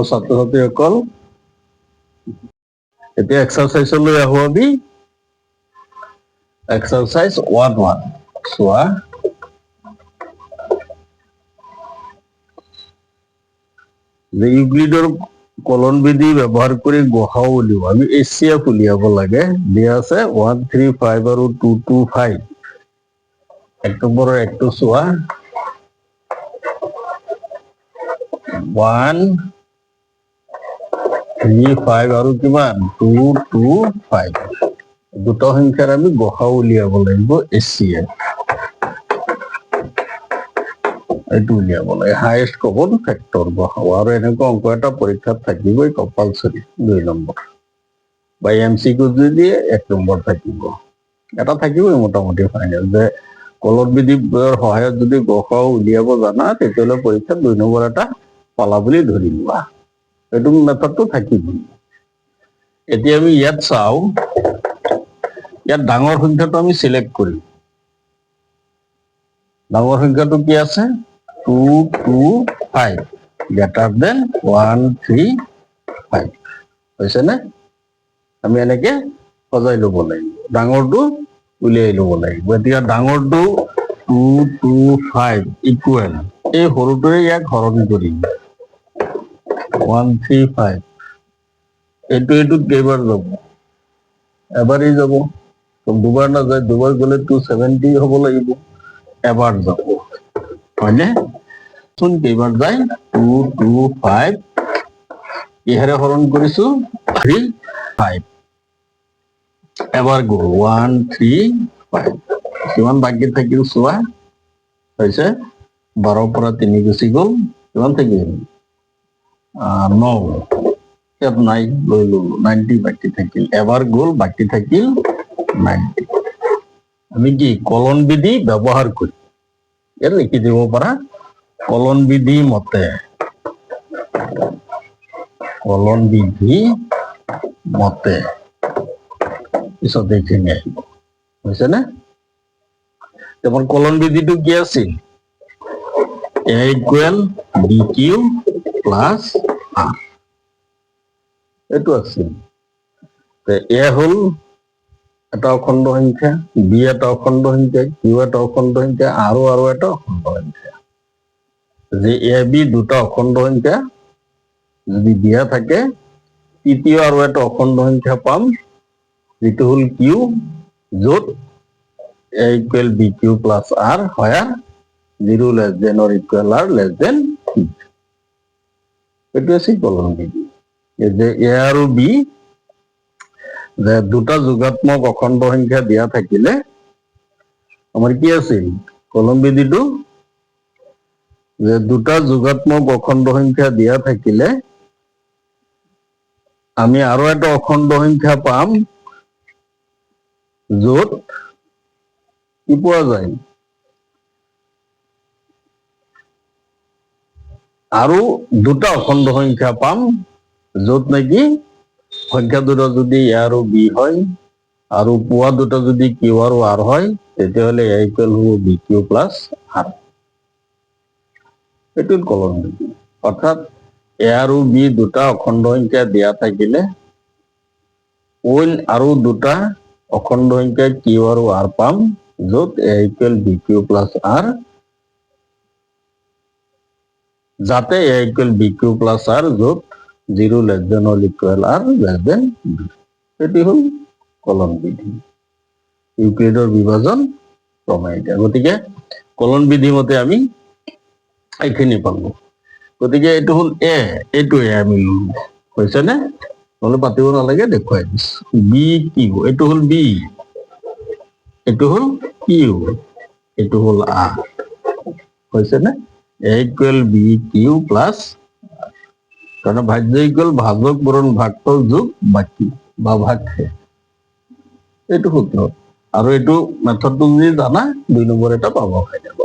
মোৰ ছাত্ৰ ছাত্ৰীসকল এতিয়া এক্সাৰচাইজলৈ আহো আমি এক্সাৰচাইজ 1-1 চোৱা যে ইউক্লিডৰ কলন বিধি ব্যৱহাৰ কৰি গসাউ উলিয়াব আমি HCF উলিয়াব লাগে দিয়া আছে 1 3 5 আৰু 2 2 5 এক নম্বৰৰ একটো চোৱা 1 3 5 আৰু কিমান 2 2 5 দুটা সংখ্যাৰ আমি গসাউ উলিয়াব লাগিব HCF এইটো উলিয়াব লাগে হাইয়েষ্ট কমন ফেক্টৰ গসাউ আৰু এনেকুৱা অংক এটা পৰীক্ষাত থাকিবই কম্পালসৰি 2 নম্বৰ বা MCQ যদি 1 নম্বৰ থাকিব এটা থাকিবই মোটামুটি ফাইনেল যে কলন বিধিৰ সহায়ত যদি গসাউ উলিয়াব জানা তেতিয়াহ'লে পৰীক্ষাত 2 নম্বৰ এটা পালা বুলি ধৰি লোৱা এইটো মেথডটো থাকিবই এতিয়া আমি ইয়াত চাও ইয়াত ডাঙৰ সংখ্যাটো আমি সিলেক্ট কৰিম ডাঙৰ সংখ্যাটো কি আছে 2 2 5 greater than 1 3 5 হৈছে না আমি এনেকে সজাই ল'ব লাগিব ডাঙৰটো উলিয়াই ল'ব লাগিব এতিয়া ডাঙৰটো 2 2 5 ইকুৱেল এই সৰুটোৰে ইয়াক হৰণ কৰিম 1 3 5 এইটোত কেইবাৰ যাব এবাৰেই যাব দুবাৰ নাযায় দুবাৰ গ'লে 270 হ'ব লাগিব এবাৰ যাব হয়নে চোন কেইবাৰ যায় 2 2 5 ইহাৰে হৰণ কৰিছো 3 5 এবাৰ গ'ল 1 3 5 কিমান বাকি থাকিল চোৱা হৈছে 12 পৰা 3 গুচি গ'ল কিমান থাকিল 9 ইয়াত নাই লৈ ললো 90 বাকি থাকিল এবাৰ গ'ল বাকি থাকিল 90 আমি কি কলন বিধি ব্যৱহাৰ কৰি ইয়াত লিখি দিব পাৰা কলন বিধি মতে পিছত এইখিনি আহিব হৈছে নে তোমাৰ কলন বিধিটো কি আছিল A equal BQ plus R এইটো আছিল A হল এটা অখণ্ড সংখ্যা B এটা অখণ্ড সংখ্যা Q এটা অখণ্ড সংখ্যা আৰু এটা অখণ্ড সংখ্যা যে A B দুটা অখণ্ড সংখ্যা যদি দিয়া থাকে তৃতীয় আৰু এটা অখণ্ড সংখ্যা পাম যেটো হল Q যত A equal BQ plus R where 0 less than or equal R less than Q এইটো আছে কলন বিধি যে A আৰু B যে দুটা যোগাত্মক অখণ্ড সংখ্যা দিয়া থাকিলে আমাৰ কি আছিল কলন বিধিটো যে দুটা যোগাত্মক অখণ্ড সংখ্যা দিয়া থাকিলে আমি আৰু এটা অখণ্ড সংখ্যা পাম য'ত কি পোৱা যায় আৰু দুটা অখণ্ড সংখ্যা পাম য'ত নাকি সংখ্যা দুটা যদি A আৰু B হয় আৰু পোৱা দুটা যদি Q আৰু R হয় তেতিয়াহ'লে A equal হ'ব BQ plus R এইটো কলন বিধি অৰ্থাৎ A আৰু B দুটা অখণ্ড সংখ্যা দিয়া থাকিলে অইন আৰু দুটা অখণ্ড সংখ্যা Q আৰু R পাম য'ত A equal BQ plus R যাতে A equal BQ plus R য'ত 0 less than or equal R less than B এটি হল কলন বিধি ইউক্লিডৰ বিভাজন প্ৰমাণিকা গতিকে কলন বিধি মতে আমি এইখিনি পালো গতিকে এইটো হল A এইটো A আমি ললো হৈছে নে নহলে পাতিব নালাগে দেখুৱাই দিছো B কি এইটো হল B এইটো হল Q এইটো হল R হৈছে নে A equal BQ plus কারণ ভাজ্য ইকুয়াল ভাজক বরণ ভাগফল যোগ বাকি বা ভাগফল এইটো সূত্র আৰু এইটো মেথডটো যদি জানা 2 নম্বৰ এটা পাব হয় যাব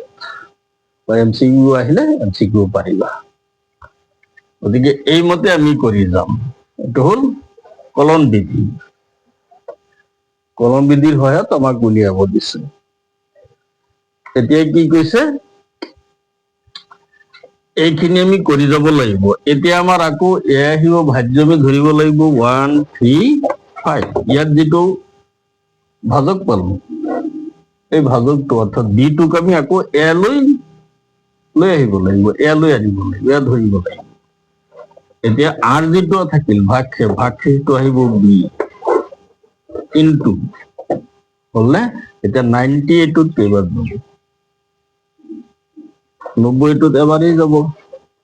বা MCQ আহিলে MCQ পাৰিবা গতিকে এই মতে আমি কৰি যাম এইটো হল কলন বিধিৰ সহায়ত আমাক উলিয়াব দিছে এতিয়া কি কৈছে এইখিনি আমি কৰি যাব লাগিব। এতিয়া আমাৰ আকৌ এ আহিব, ভাজ্য আমি ধৰিব লাগিব 1 3 5। ইয়াত যিটো ভাজক পালো, এই ভাজকটো অৰ্থাৎ বিটোক আমি আকৌ এ লৈ আহিব লাগিব, এ লৈ আনিব লাগিব, এ ধৰিব লাগিব। এতিয়া আৰ যিটো থাকিল ভাগশেষটো আহিব বি ইনটু হল নে? এতিয়া 98ত কেইবাৰ যাব? 90টোত এবাৰেই যাব,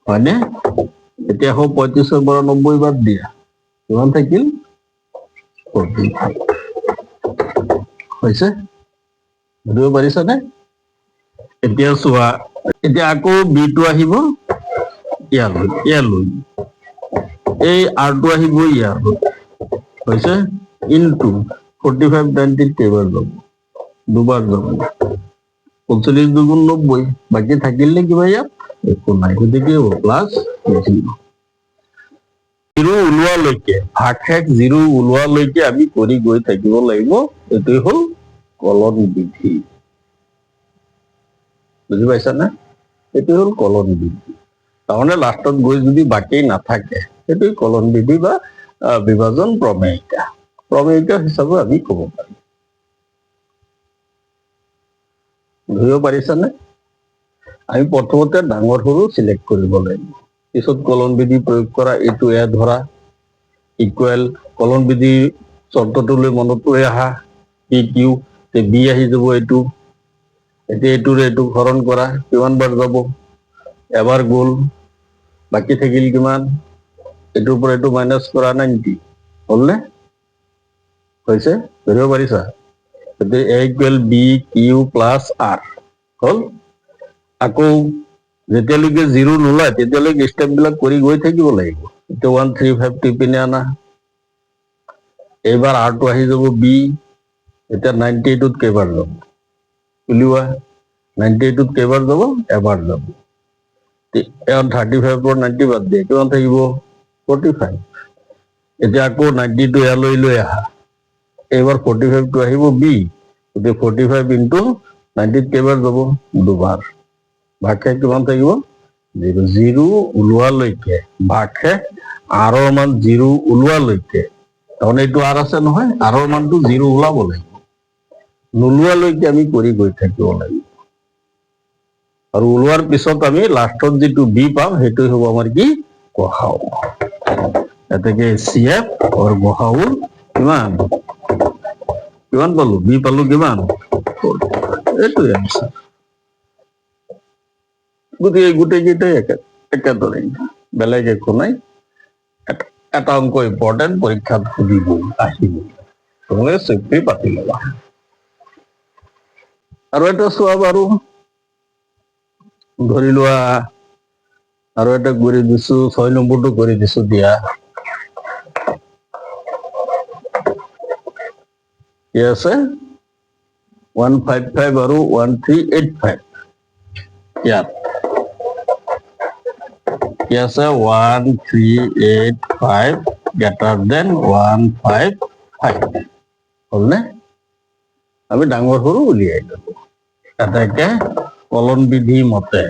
হয়নে? এতিয়া 35ৰ পৰা 90 বাদ দিয়া, কিমান থাকিল? 45 হৈছে। বুজিব পাৰিছানে? এতিয়া চোৱা, এতিয়া আকৌ বিটো আহিব ইয়ালৈ, এই আৰটো আহিব ইয়ালৈ, হৈছে ইনটু 45 90ত কেইবাৰ যাব? দুবাৰ যাব। 45 দুগুণ 90, বাকী থাকিল নে কিবা ইয়াত? একো নাই, গতিকে প্লাস 0 ওলোৱালৈকে, ভাগশেষ 0 ওলোৱালৈকে আমি কৰি গৈ থাকিব লাগিব। এইটোৱে হল কলন বিধি। বুজি পাইছানে? এইটো হল কলন বিধি। তাৰমানে লাষ্টত গৈ যদি বাকী নাথাকে, সেইটোৱে কলন বিধি বা বিভাজন প্ৰমেয়িকা। প্ৰমেয়িকা হিচাপে আমি কব পাৰিম। বুজিব পাৰিছানে? আমি প্ৰথমতে ডাঙৰ সৰু চিলেক্ট কৰিব লাগিব, পিছত কলন বিধি প্ৰয়োগ কৰা। এইটো এ ধৰা ইকুৱেল কলন বিধি চৰ্তটোলৈ মনত লৈ আহা, পি কিউ, বি আহি যাব এইটো। এতিয়া এইটোৰে এইটো হৰণ কৰা, কিমান বাৰ যাব? এবাৰ গ'ল, বাকী থাকিল কিমান? এইটোৰ পৰা এইটো মাইনাছ কৰা 90, হল নে? হৈছে? ধৰিব পাৰিছা? গতিকে A equal B Q plus R হল। আকৌ যেতিয়ালৈকে 0 নোলায় তেতিয়ালৈকে ষ্টেপ বিলাক কৰি গৈ থাকিব লাগিব। এতিয়া 1 3 5 টিপিনে আনা, এইবাৰ আৰটো আহি যাব বি। এতিয়া 98ত কেইবাৰ যাব? উলিওৱা। 98ত কেইবাৰ যাব? এবাৰ যাব। 35 পৰা 90 বাদ দিয়ে, কিমান থাকিব? 45। এতিয়া আকৌ 90টো ইয়ালৈ লৈ আহা, এইবাৰ 45টো আহিব বি। গতিকে 45 ইনটু 90ত কেইবাৰ যাব? দুবাৰ। ভাগশেষ কিমান থাকিব? 0 0 ওলোৱালৈকে, ভাগশেষ আৰৰ মান 0 ওলোৱালৈকে, তাৰমানে এইটো আৰ আছে নহয়, আৰৰ মানটো 0 ওলাব লাগিব, নোলোৱালৈকে আমি কৰি গৈ থাকিব লাগিব। আৰু ওলোৱাৰ পিছত আমি লাষ্টত যিটো বি পাম, সেইটো হ'ব আমাৰ কি? গসাউ। এতেকে চি এফ আৰু গসাউ কিমান? কিমান পালো? বি পালো কিমান? এইটোৱে আনসাৰ। গতিকে গোটেইকেইটাই একেদৰে, বেলেগ একো নাই। এটা অংক ইম্পৰ্টেণ্ট, পৰীক্ষাত সুধিবই, আহিবই, তোমালোকে চেফটি পাতি ল'বা। আৰু এটা চোৱা বাৰু, ধৰি লোৱা আৰু এটা কৰি দিছো, 6 নম্বৰটো কৰি দিছো দিয়া। কি আছে? 155 আৰু 1385। ইয়াত কি আছে? 1385 greater than 155, হলনে? আমি ডাঙৰ সৰু উলিয়াই ললো। এটাকে কলন বিধি মতে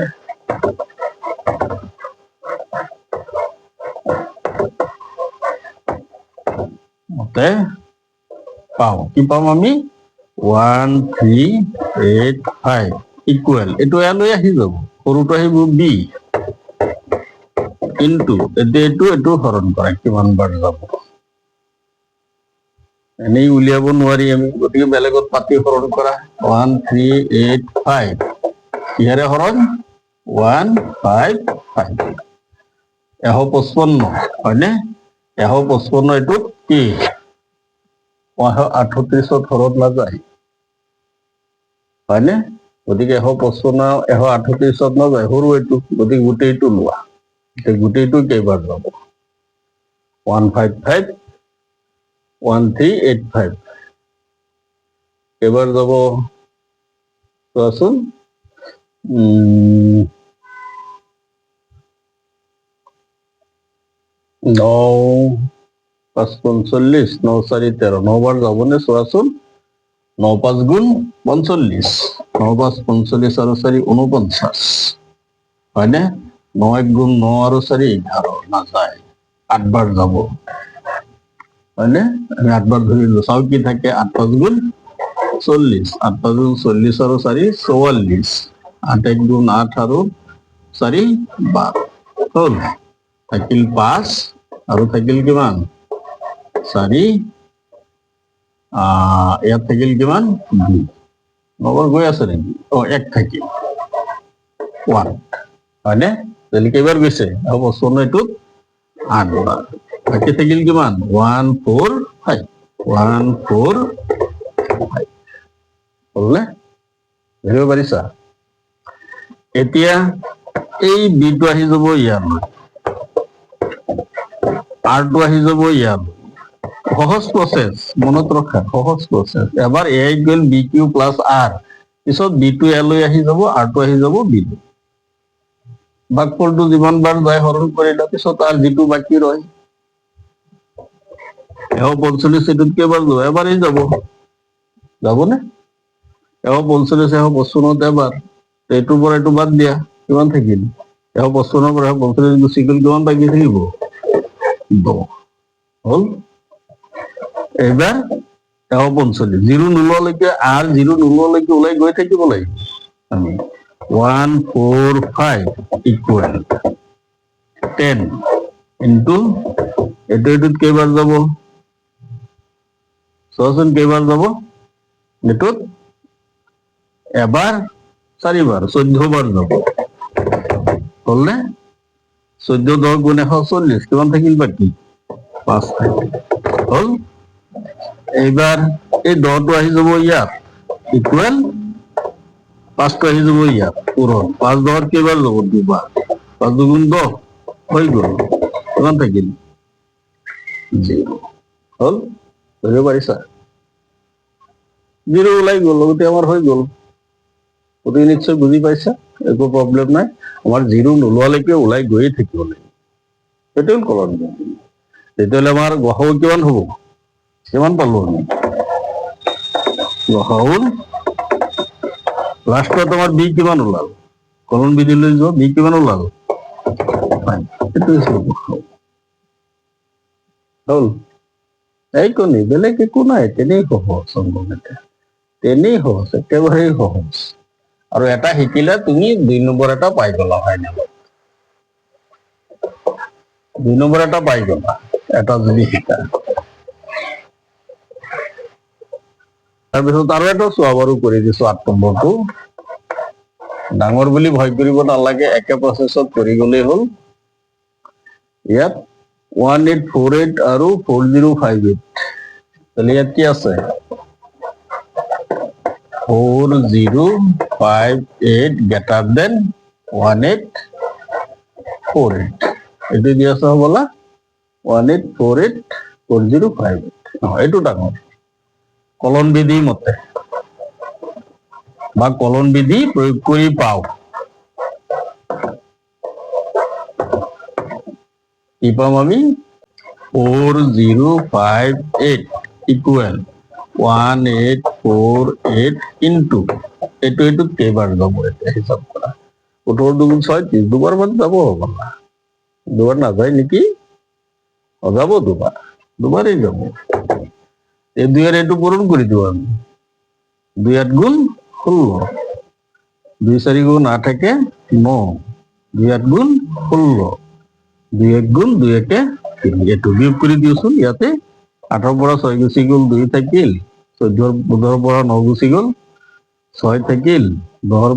পাওঁ। কি পাম আমি? 1385 ইকুৱেল, এইটো ইয়ালৈ আহি যাব, সৰুটো আহিব বি ইনটু এইটো হৰণ কৰা, কিমান বাৰ যাব? এনেই উলিয়াব নোৱাৰি আমি, গতিকে বেলেগত পাতি হৰণ কৰা। 1385 কিহেৰে হৰণ? 155, 155, হয়নে? 155 এইটো কি 138ত হৰণ নাযায়, হয়নে? গতিকে 155 138ত নাযায়, সৰু এইটো, গতিকে গোটেইটো লোৱা। গোটেইটো কেইবাৰ যাব? 155 1385 কেইবাৰ যাব চোৱাচোন। 9 5 45, 9 4 13, 9 বাৰ যাবনে চোৱাচোন। 9 5 গুণ 45, 9 5 45 আৰু 4 49, হয়নে? 9 × 9 আৰু 4 11 নাযায়, 8 বাৰ যাব হয়নে? আমি 8 বাৰ ধৰিলো, চাও কি থাকে। 8 × 5 = 40, 8 × 5 = 40 আৰু 4 = 44, 8 × 1 = 8 আৰু 4 = 12 হ'ল। থাকিল 5 আৰু থাকিল কিমান 4, ইয়াত থাকিল কিমান 2, নম্বৰ গৈ আছে নেকি? 1 থাকিল 1 হয়নে? তাহলে কেইবাৰ গৈছে? হ'ব 55 8 বাৰ। বাকী থাকিল কিমান 1 4 5, 1 4 5 হ'লনে? ধৰিব পাৰিছা? এতিয়া এই বিটো আহি যাব ইয়ালৈ, আৰটো আহি যাব ইয়ালৈ। সহজ প্ৰচেছ, মনত ৰখা, সহজ প্ৰচেছ। এবাৰ a = bq + r, পিছত বিটো ইয়ালৈ আহি যাব, আৰটো আহি যাব বিলৈ। ভাগফলটো যিমান বাৰ যায় হৰণ কৰিলে পিছত আৰু যিটো বাকী ৰয় 145 এইটোত কেইবাৰ যাব? এবাৰেই যাব, যাবনে? 145 155 এবাৰ, এইটোৰ পৰা এইটো বাদ দিয়া, কিমান থাকিল? 155 পৰা 145 গুচি গ'ল, কিমান বাকী থাকিব? 10 হ'ল। এইবাৰ 145 0 নোলোৱালৈকে, r 0 নোলোৱালৈকে ওলাই গৈ থাকিব লাগিব আমি। 1 4 5 = 10 ইনটু এইটোত কেইবাৰ যাব? চোৱাচোন কেইবাৰ যাব? এইটোত এবাৰ 4 বাৰ, 14 বাৰ যাব হ'লনে? 14 10 × 140, কিমান থাকিল বাকী? 5 থাকিল হ'ল। এইবাৰ এই 10টো আহি যাব ইয়াত, ইকুৱেল 5টো আহি যাব ইয়াত, পূৰণ 5 10 কেইবাৰ যাব? 2 বাৰ, 5 2 × 10 হৈ গ'ল, কিমান থাকিল? 0 হ'ল। ধৰিব পাৰিছা? 0 ওলাই গ'ল, লগতে আমাৰ হৈ গ'ল। গতিকে নিশ্চয় বুজি পাইছা, একো প্ৰব্লেম নাই। আমাৰ 0 নোলোৱালৈকে ওলাই গৈয়ে থাকিব লাগিব, সেইটো হ'ল কলন বিধি। তেতিয়াহ'লে আমাৰ গসাউ কিমান হ'ব? কিমান পালো আমি? গসাউ লাষ্টত আমাৰ বি কিমান ওলাল? কলন বিধি লৈ যোৱা, বি কিমান ওলাল? 5, সেইটো হৈছে গসাউ। হ'ল। এইকণি, বেলেগ একো নাই, তেনেই সহজ অংককেইটা, তেনেই সহজ, একেবাৰেই সহজ। আৰু এটা শিকিলে তুমি 2 নম্বৰ এটা পাই গলা ফাইনেলত। 2 নম্বৰ এটা পাই গলা, এটা যদি শিকা। তাৰপিছত আৰু এটা চোৱা বাৰু কৰি দিছো, 8 নম্বৰটো। ডাঙৰ বুলি ভয় কৰিব নালাগে, একে প্ৰচেছত কৰি গলেই হ'ল। ইয়াত 1848 আৰু 4058, তাহলে ইয়াত কি আছে? 4058 greater than 1848, এইটো দি আছে হ'বলা 1848 4058, এইটো ডাঙৰ। কলন বিধি মতে বা কলন বিধি প্ৰয়োগ কৰি পাও, কি পাম আমি? 4058 ইকুৱেল 1848 ইনটু এইটোত কেইবাৰ যাব? এতিয়া হিচাপ কৰা। 18 2 × 6 30, দুবাৰ মান যাব হ'বলা, দুবাৰ নাযায় নেকি? যাব দুবাৰ, দুবাৰেই যাব। এই 2 এর এইটো পূরণ করে দেব আমি। 2 8 × 16, 2 4 × 8 = 9, 2 8 × 16, 2 1 × 2 1 3, এইটো বিয়োগ কৰি দিওঁচোন। ইয়াতে 8 পৰা 6 গুচি গ'ল, 2 থাকিল, 14 পৰা 9 গুচি গ'ল, 6 থাকিল, 10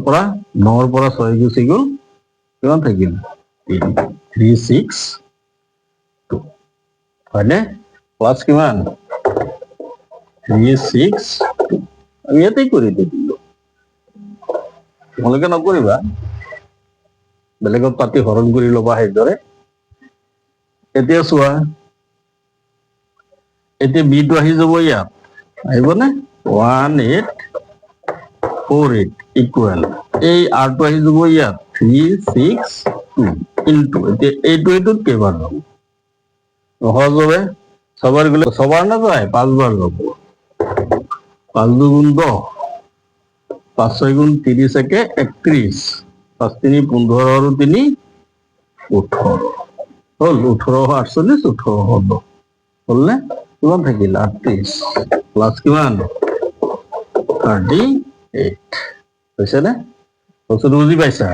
পৰা 6 গুচি গ'ল, কিমান থাকিল? 3, 3 6 2 হয়নে? প্লাস কিমান? 3 6 2, আমি ইয়াতেই কৰি দিলো, তোমালোকে নকৰিবা, বেলেগত পাতি হৰণ কৰি ল'বা সেইদৰে। এতিয়া চোৱা, এতিয়া বিটো আহি যাব ইয়াত, আহিবনে? 1848 ইকুৱেল এই আৰটো আহি যাব ইয়াত 362 ইনটু এতিয়া এইটোত কেইবাৰ যাব? সহজভাৱে ছবাৰ গ'লে ছবাৰ নাযায়, 5 বাৰ যাব। 5 2 × 10, 5 6 × 30 = 31, 5 3 15 আৰু 3 18 হল 1848 18 হল হল নে কিমান থাকিল 38 প্লাস কিমান 38 হৈছে নে বস্তুটো বুজি পাইছা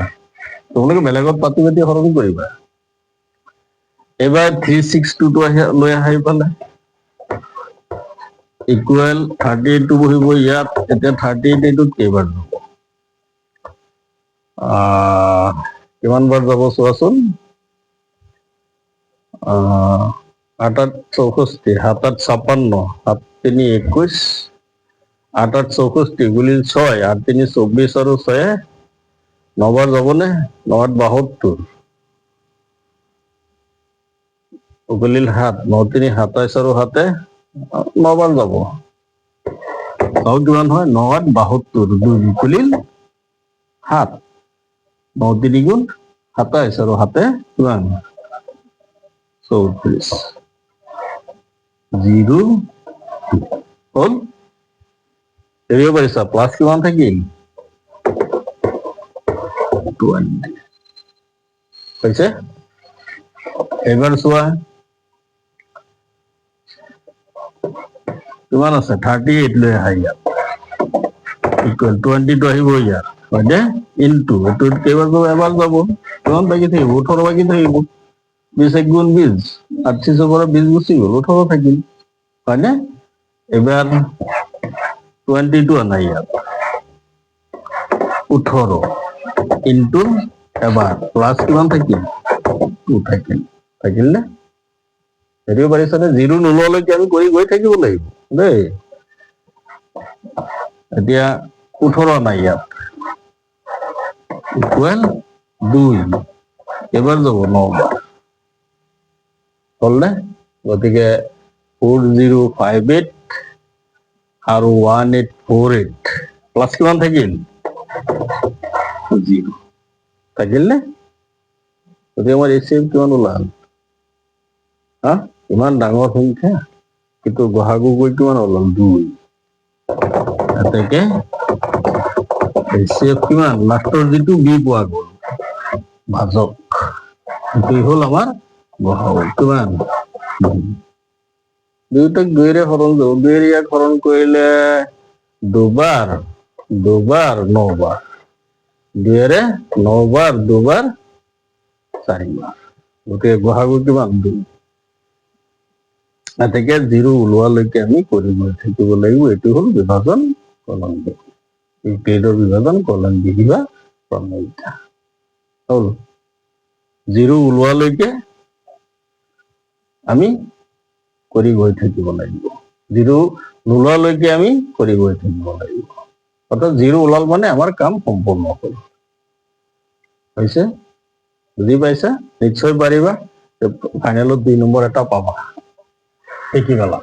তোমালোকে বেলেগত পাতি পাতি হৰণ কৰিবা এবাৰ 362 লৈ আহা ইফালে ইকুৱেল 38 বহিব ইয়াত এতিয়া 38 এইটোত কেইবাৰ যাব কিমান বাৰ যাব চোৱাচোন 8 64 7 56 7 3 21 8 64 গুলিল 6 8 3 24 আৰু 6 9 বাৰ যাবনে 9 72 গুলিল 7 9 3 27 আৰু 7 9 বাৰ যাব চাও কিমান হয় 9 72 2 গুলিল 7 9 3 গুণ 27 আৰু 7 কিমান 34 0 হল এৰিব পাৰিছা প্লাস কিমান থাকিল 20 হৈছে এবাৰ চোৱা কিমান আছে 38 লৈ আহা ইয়াত ইকুৱেল 20 টো আহিব ইয়াত হয়নে ইনটু এটোত কেইবাৰ যাব এবাৰ যাব কিমান বাকি থাকিব 18 বাকি থাকিব 20 1 গুণ 20 38 পৰা 20 গুচি গ'ল 18 থাকিল হয়নে এবাৰ 22 আনা ইয়াত 18 ইনটু এবাৰ প্লাস কিমান থাকিল 2 থাকিল নে হেৰিও পাৰিছানে 0 নোলোৱালৈকে আমি কৰি গৈ থাকিব লাগিব দেই এতিয়া 18 আনা ইয়াত ইকুৱেল 2 এবাৰ যাব 9 বাৰ হল নে গতিকে 4058 আৰু 1848 প্লাস কিমান থাকিল 0 থাকিল নে গতিকে আমাৰ এচিএম কিমান ওলাল ইমান ডাঙৰ সংখ্যা কিন্তু গহাগু গৈ কিমান ওলাল 2 এতেকে এচিএফ কিমান লাষ্টৰ যিটো বি পোৱা গ'ল ভাজক এইটোই হল আমাৰ গহাগু কিমান দুইটাক 2ৰে হৰণ যাব 2ৰে ইয়াক হৰণ কৰিলে দুবাৰ 9 বাৰ 2ৰে 9 বাৰ 2 বাৰ 4 বাৰ গতিকে গহাগু কিমান 2 এতেকে 0 ওলোৱালৈকে আমি কৰি গৈ থাকিব লাগিব এইটো হল বিভাজন কলন বিধি ইউক্লিডৰ বিভাজন কলন বিধি বা প্ৰণয়িকা হল 0 ওলোৱালৈকে আমি কৰি গৈ থাকিব লাগিব 0 নোলোৱালৈকে আমি কৰি গৈ থাকিব লাগিব অৰ্থাৎ 0 ওলাল মানে আমাৰ কাম সম্পূৰ্ণ হল হৈছে বুজি পাইছা নিশ্চয় পাৰিবা ফাইনেলত 2 নম্বৰ এটা পাবা শিকি গলা